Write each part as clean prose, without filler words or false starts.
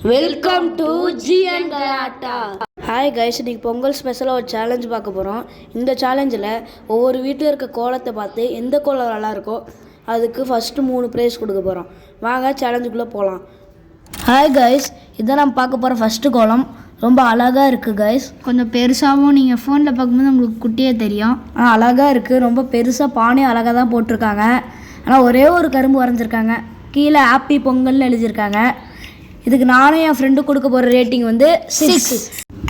Welcome to GN கலாட்டா. Hi guys, இன்னைக்கு பொங்கல் ஸ்பெஷலாக ஒரு சேலஞ்ச் பார்க்க போகிறோம். இந்த சேலஞ்சில் ஒவ்வொரு வீட்டில் இருக்க கோலத்தை பார்த்து எந்த கோலம் நல்லா இருக்கோ அதுக்கு ஃபஸ்ட்டு 3 ப்ரைஸ் கொடுக்க போகிறோம். வாங்க சேலஞ்சுக்குள்ளே போகலாம். ஹாய் கைஸ், இதான் நம்ம பார்க்க போகிற ஃபஸ்ட்டு கோலம். ரொம்ப அழகாக இருக்குது கைஸ். கொஞ்சம் பெருசாகவும் நீங்கள் ஃபோனில் பார்க்கும்போது உங்களுக்கு குட்டியே தெரியும். அழகாக இருக்குது. ரொம்ப பெருசாக பானையும் அழகாக தான் போட்டிருக்காங்க. ஆனால் ஒரே ஒரு கரும்பு வரைஞ்சிருக்காங்க. கீழே ஹாப்பி பொங்கல்னு எழுதியிருக்காங்க. இதுக்கு நானும் என் ஃப்ரெண்டு கொடுக்க போகிற ரேட்டிங் வந்து 6.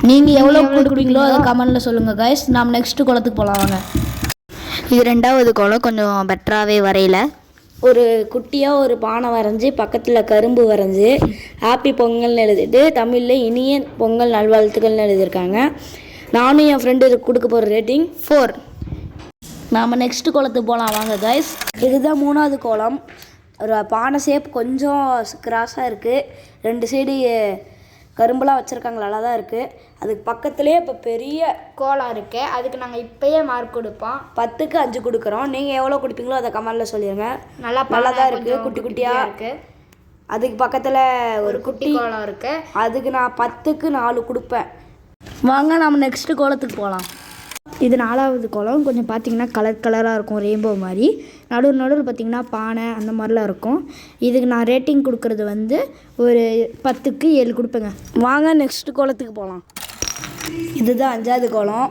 நீங்கள் எவ்வளோ கொடுக்குறீங்களோ அதை கமெண்டில் சொல்லுங்கள் கைஸ். நாம் நெக்ஸ்ட்டு கோலத்துக்கு போகலாம் வாங்க. இது 2வது கோலம். கொஞ்சம் பெட்டராகவே வரையில ஒரு குட்டியாக ஒரு பானை வரைஞ்சி பக்கத்தில் கரும்பு வரைஞ்சி ஹாப்பி பொங்கல்னு எழுதிட்டு தமிழில் இனிய பொங்கல் நல்வாழ்த்துக்கள்னு எழுதியிருக்காங்க. நானும் என் ஃப்ரெண்டு இதுக்கு கொடுக்க போகிற ரேட்டிங் 4. நாம் நெக்ஸ்ட்டு கோலத்துக்கு போகலாம் வாங்க கைஸ். இதுதான் 3வது கோலம். ஒரு பானை ஷேப் கொஞ்சம் கிராஸாக இருக்குது. 2 சைடு கரும்புலாம் வச்சுருக்காங்க, நல்லா தான் இருக்குது. அதுக்கு பக்கத்துலேயே இப்போ பெரிய கோலம் இருக்குது. அதுக்கு நாங்கள் இப்போயே மார்க் கொடுப்போம். 10க்கு 5 கொடுக்குறோம். நீங்கள் எவ்வளோ கொடுப்பீங்களோ அதை கமெண்டில் சொல்லிடுங்க. நல்லா தான் இருக்குது, குட்டி குட்டியாக இருக்குது. அதுக்கு பக்கத்தில் ஒரு குட்டி கோலம் இருக்குது. அதுக்கு நான் 10க்கு 4 கொடுப்பேன். வாங்க நம்ம நெக்ஸ்ட்டு கோலத்துக்கு போகலாம். இது 4வது கோலம். கொஞ்சம் பார்த்திங்கன்னா கலராக இருக்கும், ரெயின்போ மாதிரி. நடுவில் பார்த்திங்கன்னா பானை அந்த மாதிரிலாம் இருக்கும். இதுக்கு நான் ரேட்டிங் கொடுக்குறது வந்து ஒரு 10க்கு 7 கொடுப்பேங்க. வாங்க நெக்ஸ்ட்டு கோலத்துக்கு போகலாம். இதுதான் 5வது கோலம்.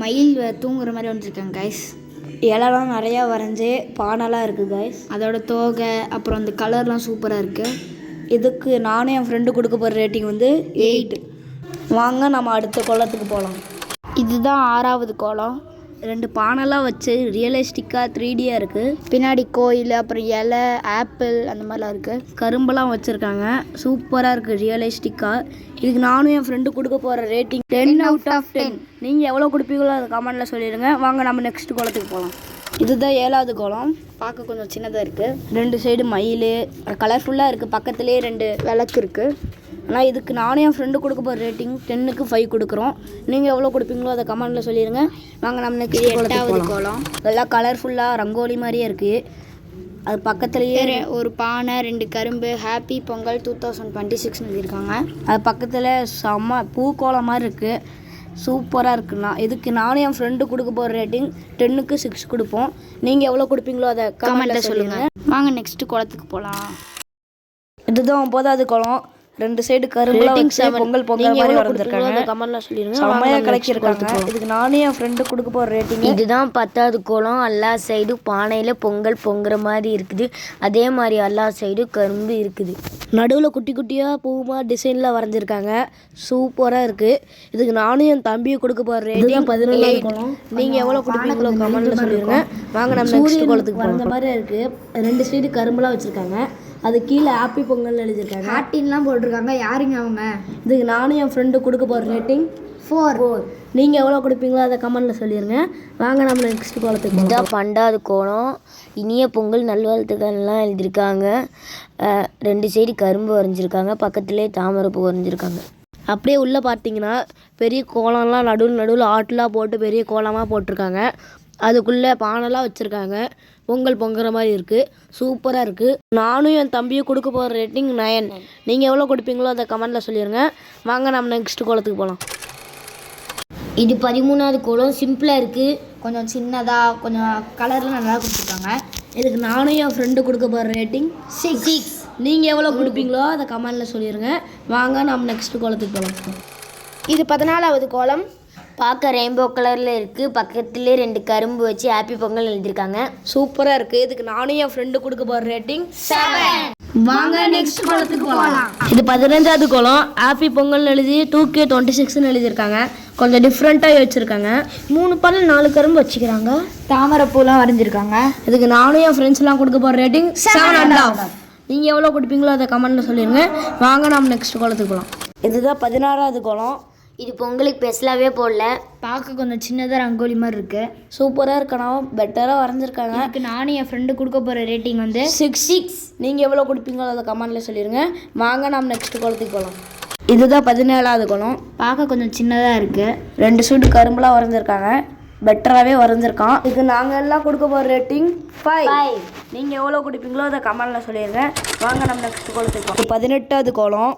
மயில் தூங்குற மாதிரி வந்துருக்கேங்க கைஸ். இலலாம் நிறையா வரைஞ்சி பானைலாம் இருக்குது கைஸ். அதோட தோகை அப்புறம் அந்த கலர்லாம் சூப்பராக இருக்குது. இதுக்கு நானும் என் ஃப்ரெண்டு கொடுக்க போகிற ரேட்டிங் வந்து 8. வாங்க நம்ம அடுத்த கோலத்துக்கு போகலாம். இதுதான் 6வது கோலம். 2 பானைலாம் வச்சு ரியலிஸ்டிக்காக 3Dயாக இருக்குது. பின்னாடி கோயில் அப்புறம் இலை ஆப்பிள் அந்த மாதிரிலாம் இருக்குது. கரும்பெல்லாம் வச்சுருக்காங்க, சூப்பராக இருக்குது ரியலிஸ்டிக்காக. இதுக்கு நானும் என் ஃப்ரெண்டு கொடுக்க போகிற ரேட்டிங் 10/10. நீங்கள் எவ்வளோ கொடுப்பீங்களோ அதை கமெண்டில் சொல்லிடுங்க. வாங்க நம்ம நெக்ஸ்ட் கோலத்துக்கு போகலாம். இதுதான் 7வது கோலம். பார்க்க கொஞ்சம் சின்னதாக இருக்குது. 2 சைடு மயில் கலர்ஃபுல்லாக இருக்குது. பக்கத்துலேயே 2 விளக்கு இருக்குது. ஆனால் இதுக்கு நானும் என் ஃப்ரெண்டு கொடுக்க போகிற ரேட்டிங் 10க்கு 5 கொடுக்குறோம். நீங்கள் எவ்வளோ கொடுப்பீங்களோ அதை கமெண்டில் சொல்லிடுங்க. வாங்க நம்ம நெக்ஸ்ட் 8வது கோலம். எல்லாம் கலர்ஃபுல்லாக ரங்கோலி மாதிரியே இருக்குது. அது பக்கத்துலேயே ஒரு பானை 2 கரும்பு ஹாப்பி பொங்கல் 2026 எழுதியிருக்காங்க. அது பக்கத்தில் செம்ம பூக்கோலம் மாதிரி இருக்குது, சூப்பராக இருக்குண்ணா. இதுக்கு நானும் என் ஃப்ரெண்டு கொடுக்க போகிற ரேட்டிங் 10க்கு 6 கொடுப்போம். நீங்கள் எவ்வளோ கொடுப்பீங்களோ அதை கமெண்ட்டில் சொல்லுங்கள். வாங்க நெக்ஸ்ட்டு கோலத்துக்கு போகலாம். இதுதான் 9வது கோலம். 2 சைடு கரும்பு பொங்கல் பொங்கல் மாதிரி வரைஞ்சிருக்காங்க. கமெண்ட்ல சொல்லிடுங்க. செம்மையா கலக்கிருக்காங்க. இதுக்கு நானே என் ஃப்ரெண்டு கொடுக்க போற ரேட்டிங். இதுதான் 10வது கோலம். எல்லா சைடும் பானையில் பொங்கல் பொங்குற மாதிரி இருக்குது. அதே மாதிரி எல்லா சைடும் கரும்பு இருக்குது. நடுவில் குட்டி குட்டியாக பூமா டிசைனில் வரைஞ்சிருக்காங்க, சூப்பராக இருக்குது. இதுக்கு நானும் என் தம்பியை கொடுக்க போகிற ரேட்டிங் 11வது கோலம். நீங்கள் எவ்வளோ கொடுப்பீங்களோ கமெண்ட்டில் சொல்லிடுங்க. வாங்க நம்ம நெக்ஸ்ட் கோலத்துக்கு வந்த மாதிரி இருக்குது. 2 சைடு கரும்புலாம் வச்சுருக்காங்க. அது கீழே ஹாப்பி பொங்கல்னு எழுதியிருக்காங்க. ஹாட்டின்லாம் போட்டிருக்காங்க. யாருங்க அவங்க? இதுக்கு நானும் என் ஃப்ரெண்டு கொடுக்க போகிற ரேட்டிங் 4. நீங்கள் எவ்வளோ கொடுப்பீங்களோ அதை கமெண்டில் சொல்லிடுங்க. வாங்க நம்ம நெக்ஸ்ட் கோலத்துக்கு. இதுதான் 12வது கோலம். இனிய பொங்கல் நல்வாழ்த்துக்கள்லாம் எழுதியிருக்காங்க. 2 சைடு கரும்பு வரைஞ்சிருக்காங்க, பக்கத்துலேயே தாமரைப்பூ வரைஞ்சிருக்காங்க. அப்படியே உள்ளே பார்த்தீங்கன்னா பெரிய கோலம்லாம் நடுவில் ஆட்டெலாம் போட்டு பெரிய கோலமாக போட்டிருக்காங்க. அதுக்குள்ளே பானைலாம் வச்சுருக்காங்க. பொங்கல் பொங்குற மாதிரி இருக்குது, சூப்பராக இருக்குது. நானும் என் தம்பியும் கொடுக்க போகிற ரேட்டிங் 9. நீங்கள் எவ்வளோ கொடுப்பீங்களோ அதை கமெண்டில் சொல்லிடுங்க. வாங்க நம்ம நெக்ஸ்ட் கோலத்துக்கு போகலாம். இது 13வது கோலம். சிம்பிளாக இருக்குது, கொஞ்சம் சின்னதாக கொஞ்சம் கலரில் நல்லா கொடுத்துருக்காங்க. இதுக்கு நானும் என் ஃப்ரெண்டு கொடுக்க போகிற ரேட்டிங் 6. நீங்கள் எவ்வளோ கொடுப்பீங்களோ அதை கமெண்டில் சொல்லிடுங்க. வாங்க நம்ம நெக்ஸ்ட் கோலத்துக்கு போகலாம். இது 14வது கோலம். பார்க்க ரெயின்போ கலரில் இருக்குது. பக்கத்துலேயே 2 கரும்பு வச்சு ஹாப்பி பொங்கல் எழுதியிருக்காங்க. சூப்பராக இருக்குது. இதுக்கு நானும் என் ஃப்ரெண்டு கொடுக்க போகிற ரேட்டிங் 7. வாங்க நெக்ஸ்ட் கோலத்துக்கு போகலாம். இது 15வது கோலம். ஹாப்பி பொங்கல் எழுதி 2K26ன்னு எழுதியிருக்காங்க. கொஞ்சம் டிஃப்ரெண்ட்டாக வச்சுருக்காங்க. 3 பானை 4 கரும்பு வச்சுக்கிறாங்க. தாமரைப்பூலாம் வரைஞ்சிருக்காங்க. இதுக்கு நானும் என் ஃப்ரெண்ட்ஸ்லாம் கொடுக்க போகிற ரேட்டிங் 7.5. நீங்கள் எவ்வளோ கொடுப்பீங்களோ அதை கமெண்ட்டில் சொல்லிடுங்க. வாங்க நம்ம நெக்ஸ்ட் கோலத்துக்கு போகலாம். இதுதான் 16வது கோலம். இது பொங்கலுக்கு ஸ்பெஷலாகவே போடல. பார்க்க கொஞ்சம் சின்னதாக ரங்கோலி மாதிரி இருக்குது. சூப்பராக இருக்கணும், பெட்டராக வரைஞ்சிருக்காங்க. எனக்கு நானும் என் ஃப்ரெண்டு கொடுக்க போகிற ரேட்டிங் வந்து 6. நீங்கள் எவ்வளோ கொடுப்பீங்களோ அதை கமெண்ட்டில் சொல்லிடுங்க. வாங்க நம்ம நெக்ஸ்ட் கோலத்துக்கு போகலாம். இதுதான் 17வது கோலம். பார்க்க கொஞ்சம் சின்னதாக இருக்குது. 2 சைடு கரும்புலாம் வரைஞ்சிருக்காங்க. பெட்டராகவே வரைஞ்சிருக்கான். இதுக்கு நாங்கள் எல்லாம் கொடுக்க போகிற ரேட்டிங் 5. நீங்கள் எவ்வளோ கொடுப்பீங்களோ அதை கமெண்டில் சொல்லிடுங்க. வாங்க நம்ம நெக்ஸ்ட் கோலத்துக்கு. 18வது கோலம்.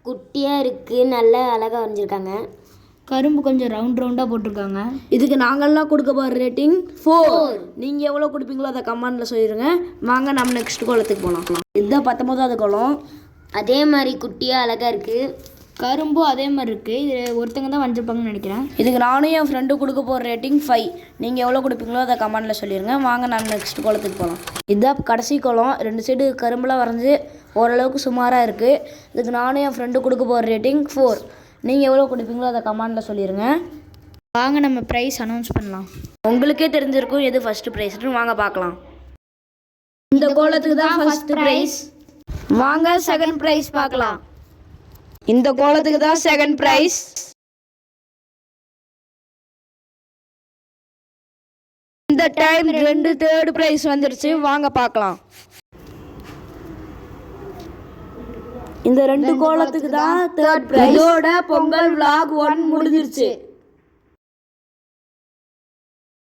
குட்டியாக இருக்குது, நல்லா அழகாக வரைஞ்சிருக்காங்க. கரும்பு கொஞ்சம் ரவுண்டாக போட்டிருக்காங்க. இதுக்கு நாங்கள்லாம் கொடுக்க போகிற ரேட்டிங் 4. நீங்கள் எவ்வளோ கொடுப்பீங்களோ அதை கமெண்டில் சொல்லிடுங்க. வாங்க நம்ம நெக்ஸ்ட் கோலத்துக்கு போகலாம். இதுதான் 19வது கோலம். அதே மாதிரி குட்டியாக அழகாக இருக்குது. கரும்பும் அதே மாதிரி இருக்குது. இது ஒருத்தங்க தான் வரைஞ்சிருப்பாங்கன்னு நினைக்கிறேன். இதுக்கு நானும் என் ஃப்ரெண்டு கொடுக்க போகிற ரேட்டிங் 5. நீங்கள் எவ்வளோ கொடுப்பீங்களோ அதை கமெண்டில் சொல்லிடுங்க. வாங்க நம்ம நெக்ஸ்ட் கோலத்துக்கு போகலாம். இதுதான் கடைசி கோலம். 2 சைடு கரும்புலாம் வரைஞ்சி ஓரளவுக்கு சுமாராக இருக்குது. இதுக்கு நானும் என் ஃப்ரெண்டு கொடுக்க போகிற ரேட்டிங் 4. நீங்கள் எவ்வளோ கொடுப்பீங்களோ அதை கமெண்டில் சொல்லிடுங்க. வாங்க நம்ம ப்ரைஸ் அனௌன்ஸ் பண்ணலாம். உங்களுக்கே தெரிஞ்சிருக்கும் எது ஃபஸ்ட்டு ப்ரைஸ்னு. வாங்க பார்க்கலாம். இந்த கோலத்துக்கு தான் ஃபர்ஸ்ட் ப்ரைஸ். வாங்க செகண்ட் ப்ரைஸ் பார்க்கலாம். இந்த கோலத்துக்கு தான் செகண்ட் ப்ரைஸ். இந்த டைம் 2 தேர்ட் ப்ரைஸ் வந்துருச்சு. வாங்க பார்க்கலாம். இந்த 2 கோலத்துக்கு தான் தேர்ட் ப்ரைஸ். இதோட பொங்கல் vlog 1 முடிஞ்சிருச்சு.